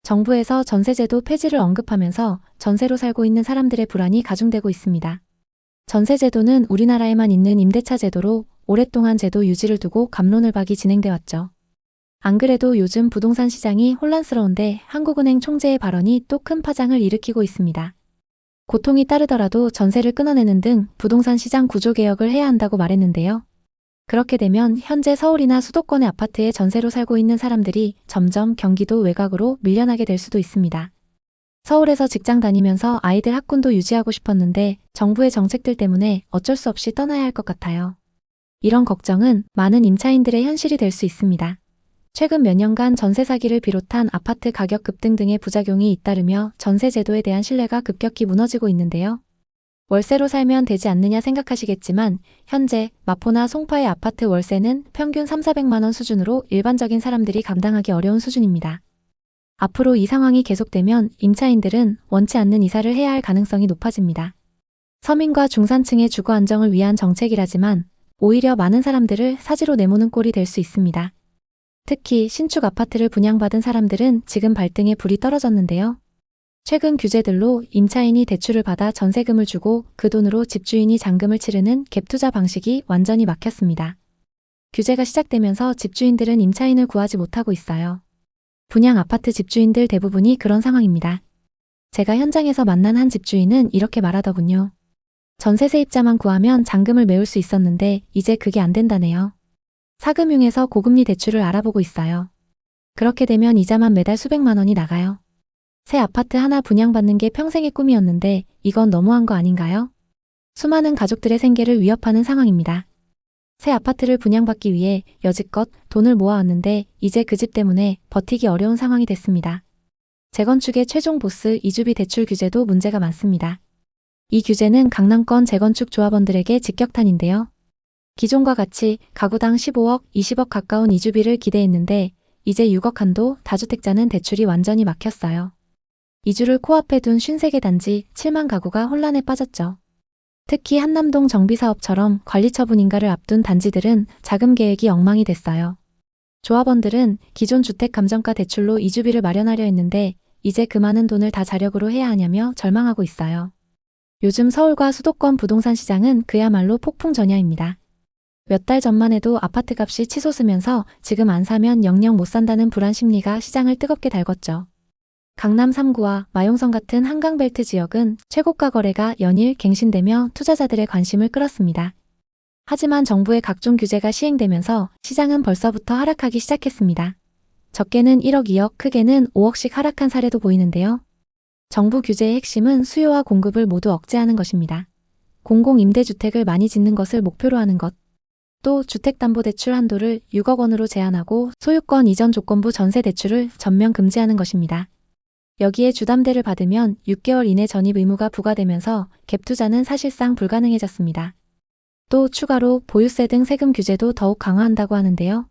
정부에서 전세제도 폐지를 언급하면서 전세로 살고 있는 사람들의 불안이 가중되고 있습니다. 전세제도는 우리나라에만 있는 임대차 제도로 오랫동안 제도 유지를 두고 갑론을박이 진행돼 왔죠. 안 그래도 요즘 부동산 시장이 혼란스러운데 한국은행 총재의 발언이 또 큰 파장을 일으키고 있습니다. 고통이 따르더라도 전세를 끊어내는 등 부동산 시장 구조 개혁을 해야 한다고 말했는데요. 그렇게 되면 현재 서울이나 수도권의 아파트에 전세로 살고 있는 사람들이 점점 경기도 외곽으로 밀려나게 될 수도 있습니다. 서울에서 직장 다니면서 아이들 학군도 유지하고 싶었는데 정부의 정책들 때문에 어쩔 수 없이 떠나야 할 것 같아요. 이런 걱정은 많은 임차인들의 현실이 될 수 있습니다. 최근 몇 년간 전세 사기를 비롯한 아파트 가격 급등 등의 부작용이 잇따르며 전세 제도에 대한 신뢰가 급격히 무너지고 있는데요. 월세로 살면 되지 않느냐 생각하시겠지만 현재 마포나 송파의 아파트 월세는 평균 300~400만 원 수준으로 일반적인 사람들이 감당하기 어려운 수준입니다. 앞으로 이 상황이 계속되면 임차인들은 원치 않는 이사를 해야 할 가능성이 높아집니다. 서민과 중산층의 주거 안정을 위한 정책이라지만 오히려 많은 사람들을 사지로 내모는 꼴이 될 수 있습니다. 특히 신축 아파트를 분양받은 사람들은 지금 발등에 불이 떨어졌는데요. 최근 규제들로 임차인이 대출을 받아 전세금을 주고 그 돈으로 집주인이 잔금을 치르는 갭투자 방식이 완전히 막혔습니다. 규제가 시작되면서 집주인들은 임차인을 구하지 못하고 있어요. 분양 아파트 집주인들 대부분이 그런 상황입니다. 제가 현장에서 만난 한 집주인은 이렇게 말하더군요. 전세 세입자만 구하면 잔금을 메울 수 있었는데 이제 그게 안 된다네요. 사금융에서 고금리 대출을 알아보고 있어요. 그렇게 되면 이자만 매달 수백만 원이 나가요. 새 아파트 하나 분양받는 게 평생의 꿈이었는데 이건 너무한 거 아닌가요? 수많은 가족들의 생계를 위협하는 상황입니다. 새 아파트를 분양받기 위해 여지껏 돈을 모아왔는데 이제 그 집 때문에 버티기 어려운 상황이 됐습니다. 재건축의 최종 보스 이주비 대출 규제도 문제가 많습니다. 이 규제는 강남권 재건축 조합원들에게 직격탄인데요. 기존과 같이 가구당 15억, 20억 가까운 이주비를 기대했는데 이제 6억 한도 다주택자는 대출이 완전히 막혔어요. 이주를 코앞에 둔 53개 단지 7만 가구가 혼란에 빠졌죠. 특히 한남동 정비사업처럼 관리처분 인가를 앞둔 단지들은 자금 계획이 엉망이 됐어요. 조합원들은 기존 주택 감정가 대출로 이주비를 마련하려 했는데 이제 그 많은 돈을 다 자력으로 해야 하냐며 절망하고 있어요. 요즘 서울과 수도권 부동산 시장은 그야말로 폭풍전야입니다. 몇 달 전만 해도 아파트 값이 치솟으면서 지금 안 사면 영영 못 산다는 불안 심리가 시장을 뜨겁게 달궜죠. 강남 3구와 마용성 같은 한강벨트 지역은 최고가 거래가 연일 갱신되며 투자자들의 관심을 끌었습니다. 하지만 정부의 각종 규제가 시행되면서 시장은 벌써부터 하락하기 시작했습니다. 적게는 1억, 2억, 크게는 5억씩 하락한 사례도 보이는데요. 정부 규제의 핵심은 수요와 공급을 모두 억제하는 것입니다. 공공임대주택을 많이 짓는 것을 목표로 하는 것, 또 주택담보대출 한도를 6억 원으로 제한하고 소유권 이전 조건부 전세대출을 전면 금지하는 것입니다. 여기에 주담대를 받으면 6개월 이내 전입 의무가 부과되면서 갭투자는 사실상 불가능해졌습니다. 또 추가로 보유세 등 세금 규제도 더욱 강화한다고 하는데요.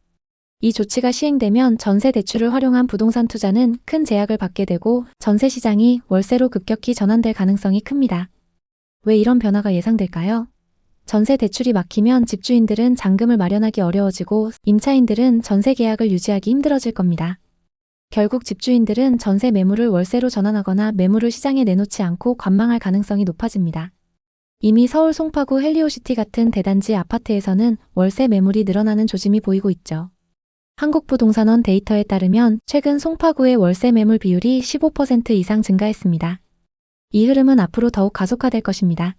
이 조치가 시행되면 전세 대출을 활용한 부동산 투자는 큰 제약을 받게 되고 전세 시장이 월세로 급격히 전환될 가능성이 큽니다. 왜 이런 변화가 예상될까요? 전세 대출이 막히면 집주인들은 잔금을 마련하기 어려워지고 임차인들은 전세 계약을 유지하기 힘들어질 겁니다. 결국 집주인들은 전세 매물을 월세로 전환하거나 매물을 시장에 내놓지 않고 관망할 가능성이 높아집니다. 이미 서울 송파구 헬리오시티 같은 대단지 아파트에서는 월세 매물이 늘어나는 조짐이 보이고 있죠. 한국부동산원 데이터에 따르면 최근 송파구의 월세 매물 비율이 15% 이상 증가했습니다. 이 흐름은 앞으로 더욱 가속화될 것입니다.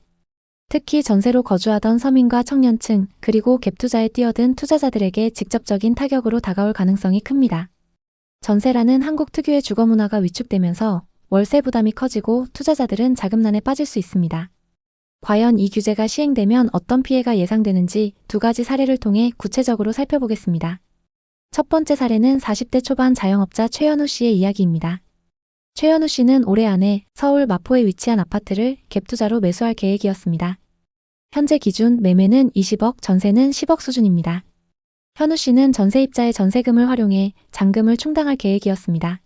특히 전세로 거주하던 서민과 청년층 그리고 갭투자에 뛰어든 투자자들에게 직접적인 타격으로 다가올 가능성이 큽니다. 전세라는 한국 특유의 주거 문화가 위축되면서 월세 부담이 커지고 투자자들은 자금난에 빠질 수 있습니다. 과연 이 규제가 시행되면 어떤 피해가 예상되는지 두 가지 사례를 통해 구체적으로 살펴보겠습니다. 첫 번째 사례는 40대 초반 자영업자 최현우 씨의 이야기입니다. 최현우 씨는 올해 안에 서울 마포에 위치한 아파트를 갭투자로 매수할 계획이었습니다. 현재 기준 매매는 20억, 전세는 10억 수준입니다. 현우 씨는 전세입자의 전세금을 활용해 잔금을 충당할 계획이었습니다.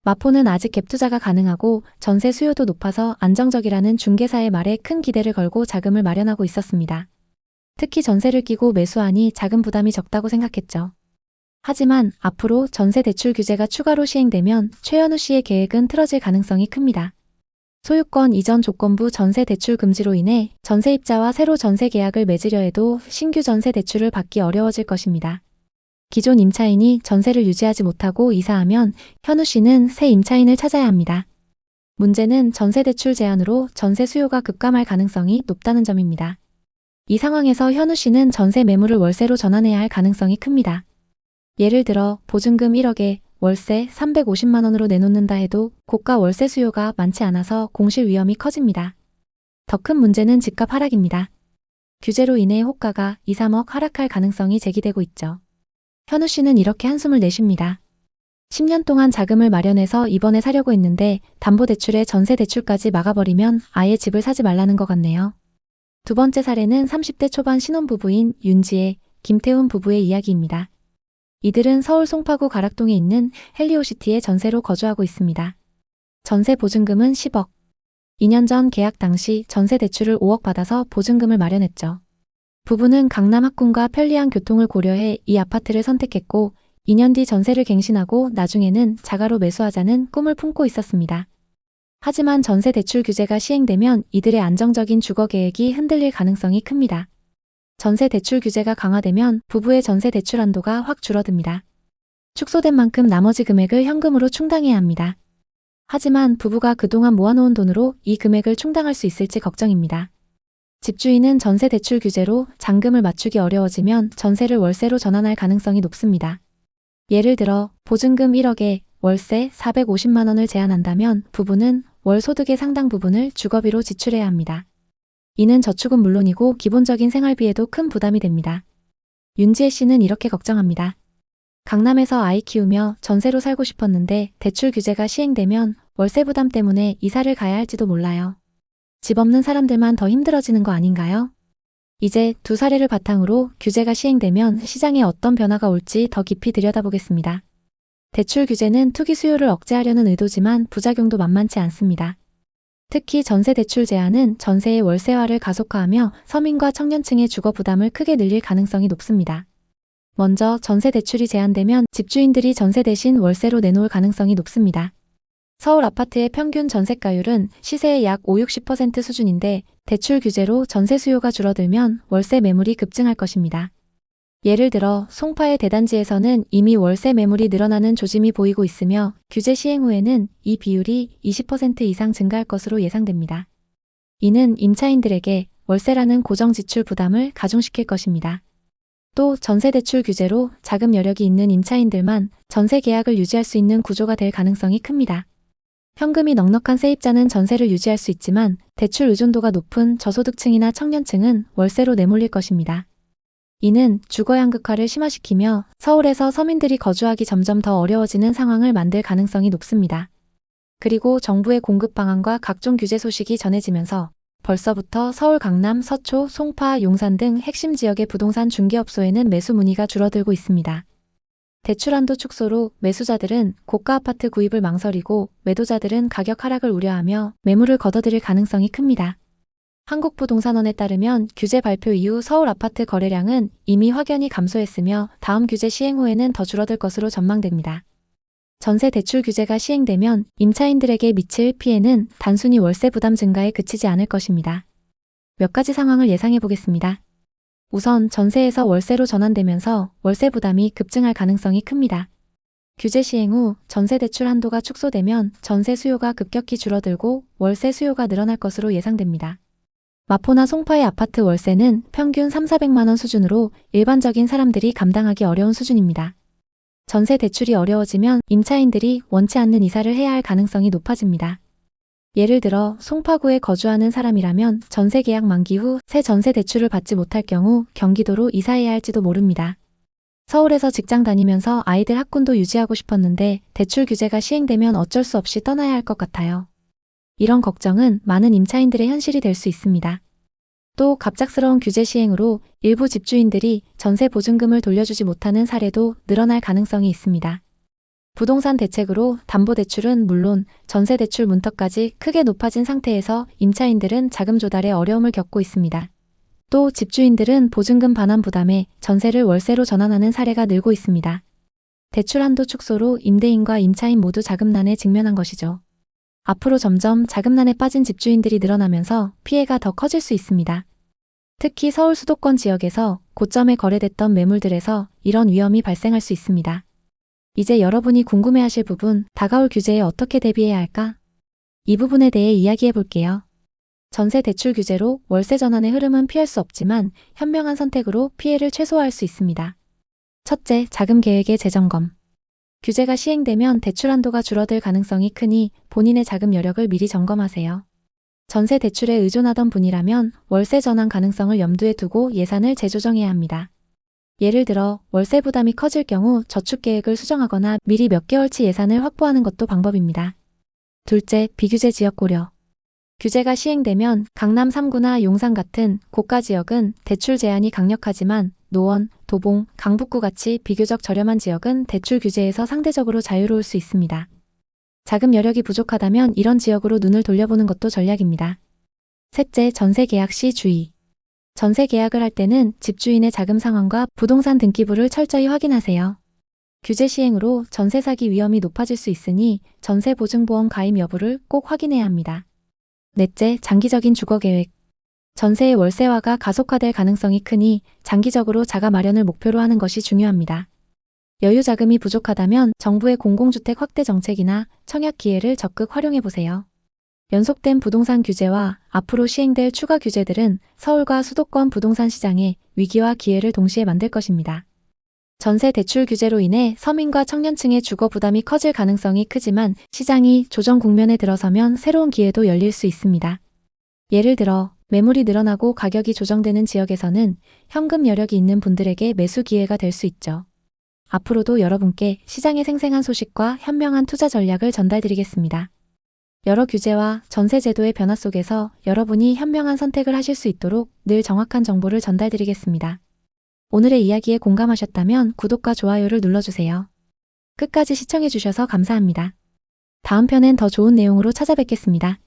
마포는 아직 갭투자가 가능하고 전세 수요도 높아서 안정적이라는 중개사의 말에 큰 기대를 걸고 자금을 마련하고 있었습니다. 특히 전세를 끼고 매수하니 자금 부담이 적다고 생각했죠. 하지만 앞으로 전세 대출 규제가 추가로 시행되면 최현우 씨의 계획은 틀어질 가능성이 큽니다. 소유권 이전 조건부 전세 대출 금지로 인해 전세입자와 새로 전세 계약을 맺으려 해도 신규 전세 대출을 받기 어려워질 것입니다. 기존 임차인이 전세를 유지하지 못하고 이사하면 현우 씨는 새 임차인을 찾아야 합니다. 문제는 전세 대출 제한으로 전세 수요가 급감할 가능성이 높다는 점입니다. 이 상황에서 현우 씨는 전세 매물을 월세로 전환해야 할 가능성이 큽니다. 예를 들어 보증금 1억에 월세 350만 원으로 내놓는다 해도 고가 월세 수요가 많지 않아서 공실 위험이 커집니다. 더 큰 문제는 집값 하락입니다. 규제로 인해 호가가 2, 3억 하락할 가능성이 제기되고 있죠. 현우 씨는 이렇게 한숨을 내쉽니다. 10년 동안 자금을 마련해서 이번에 사려고 했는데 담보대출에 전세대출까지 막아버리면 아예 집을 사지 말라는 것 같네요. 두 번째 사례는 30대 초반 신혼부부인 윤지혜, 김태훈 부부의 이야기입니다. 이들은 서울 송파구 가락동에 있는 헬리오시티에 전세로 거주하고 있습니다. 전세 보증금은 10억. 2년 전 계약 당시 전세 대출을 5억 받아서 보증금을 마련했죠. 부부는 강남 학군과 편리한 교통을 고려해 이 아파트를 선택했고 2년 뒤 전세를 갱신하고 나중에는 자가로 매수하자는 꿈을 품고 있었습니다. 하지만 전세 대출 규제가 시행되면 이들의 안정적인 주거 계획이 흔들릴 가능성이 큽니다. 전세 대출 규제가 강화되면 부부의 전세 대출 한도가 확 줄어듭니다. 축소된 만큼 나머지 금액을 현금으로 충당해야 합니다. 하지만 부부가 그동안 모아놓은 돈으로 이 금액을 충당할 수 있을지 걱정입니다. 집주인은 전세 대출 규제로 잔금을 맞추기 어려워지면 전세를 월세로 전환할 가능성이 높습니다. 예를 들어 보증금 1억에 월세 450만 원을 제한한다면 부부는 월 소득의 상당 부분을 주거비로 지출해야 합니다. 이는 저축은 물론이고 기본적인 생활비에도 큰 부담이 됩니다. 윤지혜 씨는 이렇게 걱정합니다. 강남에서 아이 키우며 전세로 살고 싶었는데 대출 규제가 시행되면 월세 부담 때문에 이사를 가야 할지도 몰라요. 집 없는 사람들만 더 힘들어지는 거 아닌가요? 이제 두 사례를 바탕으로 규제가 시행되면 시장에 어떤 변화가 올지 더 깊이 들여다보겠습니다. 대출 규제는 투기 수요를 억제하려는 의도지만 부작용도 만만치 않습니다. 특히 전세 대출 제한은 전세의 월세화를 가속화하며 서민과 청년층의 주거 부담을 크게 늘릴 가능성이 높습니다. 먼저 전세 대출이 제한되면 집주인들이 전세 대신 월세로 내놓을 가능성이 높습니다. 서울 아파트의 평균 전세가율은 시세의 약 5, 60% 수준인데 대출 규제로 전세 수요가 줄어들면 월세 매물이 급증할 것입니다. 예를 들어 송파의 대단지에서는 이미 월세 매물이 늘어나는 조짐이 보이고 있으며 규제 시행 후에는 이 비율이 20% 이상 증가할 것으로 예상됩니다. 이는 임차인들에게 월세라는 고정 지출 부담을 가중시킬 것입니다. 또 전세 대출 규제로 자금 여력이 있는 임차인들만 전세 계약을 유지할 수 있는 구조가 될 가능성이 큽니다. 현금이 넉넉한 세입자는 전세를 유지할 수 있지만 대출 의존도가 높은 저소득층이나 청년층은 월세로 내몰릴 것입니다. 이는 주거 양극화를 심화시키며 서울에서 서민들이 거주하기 점점 더 어려워지는 상황을 만들 가능성이 높습니다. 그리고 정부의 공급 방안과 각종 규제 소식이 전해지면서 벌써부터 서울 강남, 서초, 송파, 용산 등 핵심 지역의 부동산 중개업소에는 매수 문의가 줄어들고 있습니다. 대출 한도 축소로 매수자들은 고가 아파트 구입을 망설이고 매도자들은 가격 하락을 우려하며 매물을 걷어들일 가능성이 큽니다. 한국부동산원에 따르면 규제 발표 이후 서울 아파트 거래량은 이미 확연히 감소했으며 다음 규제 시행 후에는 더 줄어들 것으로 전망됩니다. 전세 대출 규제가 시행되면 임차인들에게 미칠 피해는 단순히 월세 부담 증가에 그치지 않을 것입니다. 몇 가지 상황을 예상해 보겠습니다. 우선 전세에서 월세로 전환되면서 월세 부담이 급증할 가능성이 큽니다. 규제 시행 후 전세 대출 한도가 축소되면 전세 수요가 급격히 줄어들고 월세 수요가 늘어날 것으로 예상됩니다. 마포나 송파의 아파트 월세는 평균 3, 400만 원 수준으로 일반적인 사람들이 감당하기 어려운 수준입니다. 전세 대출이 어려워지면 임차인들이 원치 않는 이사를 해야 할 가능성이 높아집니다. 예를 들어 송파구에 거주하는 사람이라면 전세 계약 만기 후 새 전세 대출을 받지 못할 경우 경기도로 이사해야 할지도 모릅니다. 서울에서 직장 다니면서 아이들 학군도 유지하고 싶었는데 대출 규제가 시행되면 어쩔 수 없이 떠나야 할 것 같아요. 이런 걱정은 많은 임차인들의 현실이 될 수 있습니다. 또 갑작스러운 규제 시행으로 일부 집주인들이 전세 보증금을 돌려주지 못하는 사례도 늘어날 가능성이 있습니다. 부동산 대책으로 담보대출은 물론 전세대출 문턱까지 크게 높아진 상태에서 임차인들은 자금 조달에 어려움을 겪고 있습니다. 또 집주인들은 보증금 반환 부담에 전세를 월세로 전환하는 사례가 늘고 있습니다. 대출 한도 축소로 임대인과 임차인 모두 자금난에 직면한 것이죠. 앞으로 점점 자금난에 빠진 집주인들이 늘어나면서 피해가 더 커질 수 있습니다. 특히 서울 수도권 지역에서 고점에 거래됐던 매물들에서 이런 위험이 발생할 수 있습니다. 이제 여러분이 궁금해하실 부분, 다가올 규제에 어떻게 대비해야 할까? 이 부분에 대해 이야기해 볼게요. 전세 대출 규제로 월세 전환의 흐름은 피할 수 없지만 현명한 선택으로 피해를 최소화할 수 있습니다. 첫째, 자금 계획의 재점검. 규제가 시행되면 대출 한도가 줄어들 가능성이 크니 본인의 자금 여력을 미리 점검하세요. 전세 대출에 의존하던 분이라면 월세 전환 가능성을 염두에 두고 예산을 재조정해야 합니다. 예를 들어 월세 부담이 커질 경우 저축 계획을 수정하거나 미리 몇 개월치 예산을 확보하는 것도 방법입니다. 둘째, 비규제 지역 고려. 규제가 시행되면 강남 3구나 용산 같은 고가 지역은 대출 제한이 강력하지만 노원, 도봉, 강북구 같이 비교적 저렴한 지역은 대출 규제에서 상대적으로 자유로울 수 있습니다. 자금 여력이 부족하다면 이런 지역으로 눈을 돌려보는 것도 전략입니다. 셋째, 전세 계약 시 주의. 전세 계약을 할 때는 집주인의 자금 상황과 부동산 등기부를 철저히 확인하세요. 규제 시행으로 전세 사기 위험이 높아질 수 있으니 전세 보증보험 가입 여부를 꼭 확인해야 합니다. 넷째, 장기적인 주거 계획. 전세의 월세화가 가속화될 가능성이 크니 장기적으로 자가 마련을 목표로 하는 것이 중요합니다. 여유 자금이 부족하다면 정부의 공공주택 확대 정책이나 청약 기회를 적극 활용해 보세요. 연속된 부동산 규제와 앞으로 시행될 추가 규제들은 서울과 수도권 부동산 시장에 위기와 기회를 동시에 만들 것입니다. 전세 대출 규제로 인해 서민과 청년층의 주거 부담이 커질 가능성이 크지만 시장이 조정 국면에 들어서면 새로운 기회도 열릴 수 있습니다. 예를 들어 매물이 늘어나고 가격이 조정되는 지역에서는 현금 여력이 있는 분들에게 매수 기회가 될 수 있죠. 앞으로도 여러분께 시장의 생생한 소식과 현명한 투자 전략을 전달드리겠습니다. 여러 규제와 전세 제도의 변화 속에서 여러분이 현명한 선택을 하실 수 있도록 늘 정확한 정보를 전달드리겠습니다. 오늘의 이야기에 공감하셨다면 구독과 좋아요를 눌러주세요. 끝까지 시청해주셔서 감사합니다. 다음 편엔 더 좋은 내용으로 찾아뵙겠습니다.